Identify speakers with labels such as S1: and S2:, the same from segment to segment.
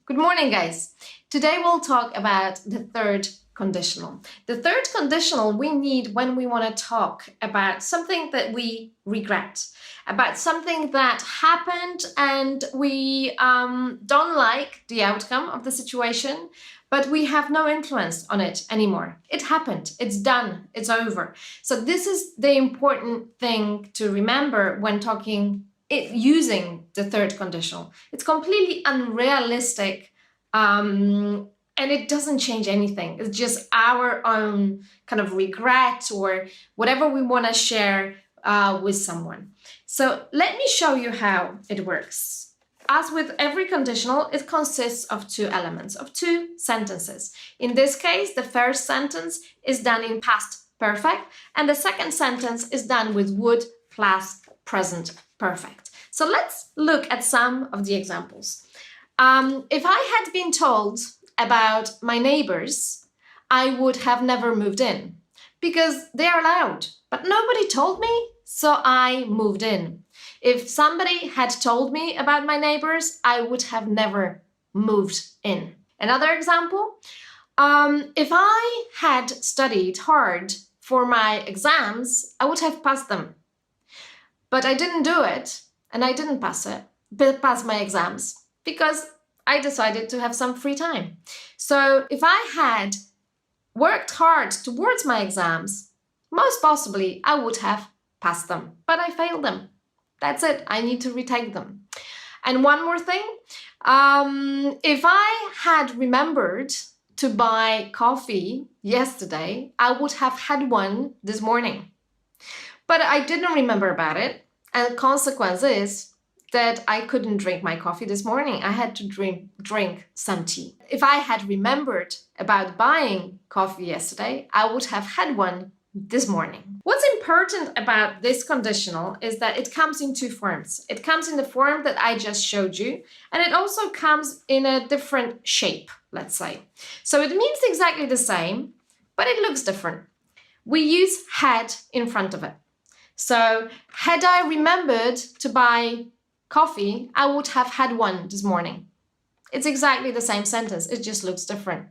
S1: Good morning, guys. Today we'll talk about the third conditional. The third conditional we need when we want to talk about something that we regret, about something that happened and we don't like the outcome of the situation, but we have no influence on it anymore. It happened, it's done, it's over. So this is the important thing to remember when using the third conditional. It's completely unrealistic and it doesn't change anything. It's just our own kind of regret or whatever we want to share with someone. So let me show you how it works. As with every conditional, it consists of two elements, of two sentences. In this case, the first sentence is done in past perfect and the second sentence is done with would plus present perfect. So let's look at some of the examples. If I had been told about my neighbors, I would have never moved in because they are loud, but nobody told me, so I moved in. If somebody had told me about my neighbors, I would have never moved in. Another example, if I had studied hard for my exams, I would have passed them. But I didn't do it, and I didn't pass my exams because I decided to have some free time. So if I had worked hard towards my exams, most possibly I would have passed them, but I failed them. That's it. I need to retake them. And one more thing, if I had remembered to buy coffee yesterday, I would have had one this morning. But I didn't remember about it, and the consequence is that I couldn't drink my coffee this morning. I had to drink some tea. If I had remembered about buying coffee yesterday, I would have had one this morning. What's important about this conditional is that it comes in two forms. It comes in the form that I just showed you, and it also comes in a different shape, let's say. So it means exactly the same, but it looks different. We use had in front of it. So had I remembered to buy coffee, I would have had one this morning. It's exactly the same sentence, it just looks different.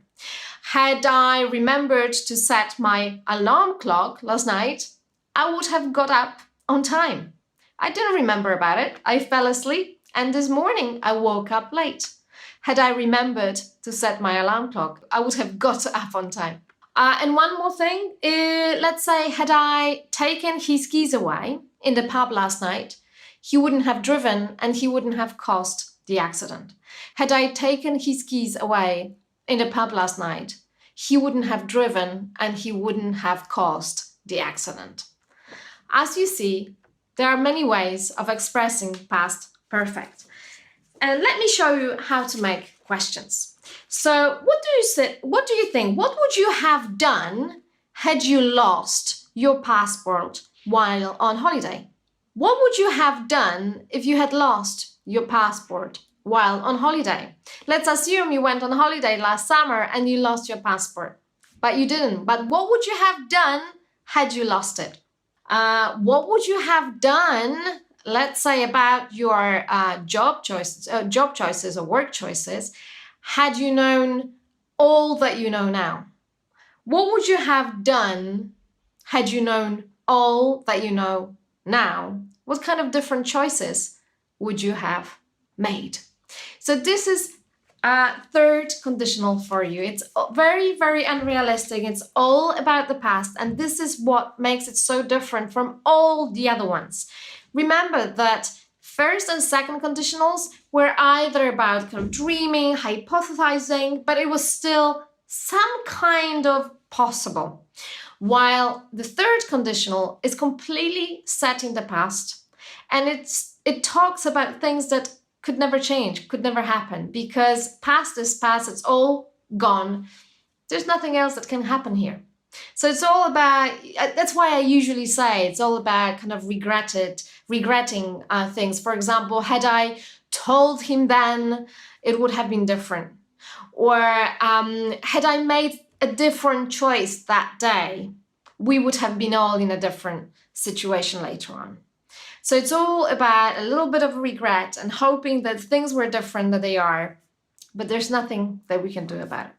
S1: Had I remembered to set my alarm clock last night, I would have got up on time. I didn't remember about it, I fell asleep, and this morning I woke up late. Had I remembered to set my alarm clock, I would have got up on time. And one more thing, let's say had I taken his keys away in the pub last night, he wouldn't have driven and he wouldn't have caused the accident. Had I taken his keys away in the pub last night, he wouldn't have driven and he wouldn't have caused the accident. As you see, there are many ways of expressing past perfect. And let me show you how to make questions. So what do you think? What would you have done had you lost your passport while on holiday? What would you have done if you had lost your passport while on holiday? Let's assume you went on holiday last summer and you lost your passport, but you didn't. But what would you have done had you lost it? What would you have done, let's say, about your job choices or work choices, had you known all that you know now? What would you have done had you known all that you know now? What kind of different choices would you have made? So this is a third conditional for you. It's very, very unrealistic. It's all about the past, and this is what makes it so different from all the other ones. Remember that first and second conditionals were either about kind of dreaming, hypothesizing, but it was still some kind of possible. While the third conditional is completely set in the past, and it talks about things that could never change, could never happen, because past is past, it's all gone. There's nothing else that can happen here. So it's all about, that's why I usually say it's all about kind of regretting things. For example, had I told him then, it would have been different. Or had I made a different choice that day, we would have been all in a different situation later on. So it's all about a little bit of regret and hoping that things were different than they are, but there's nothing that we can do about it.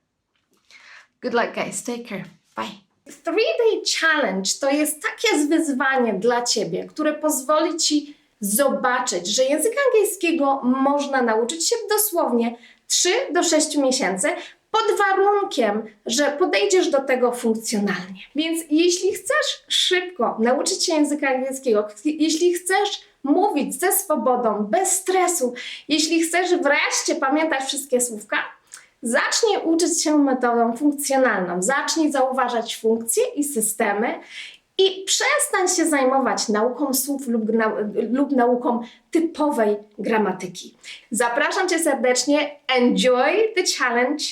S1: Good luck, guys. Take care. Bye. 3-day challenge to jest takie wyzwanie dla Ciebie, które pozwoli Ci zobaczyć, że języka angielskiego można nauczyć się w dosłownie 3 do 6 miesięcy, pod warunkiem, że podejdziesz do tego funkcjonalnie. Więc jeśli chcesz szybko nauczyć się języka angielskiego, jeśli chcesz mówić ze swobodą, bez stresu, jeśli chcesz wreszcie pamiętać wszystkie słówka, zacznij uczyć się metodą funkcjonalną. Zacznij zauważać funkcje i systemy i przestań się zajmować nauką słów lub nauką typowej gramatyki. Zapraszam Cię serdecznie. Enjoy the challenge.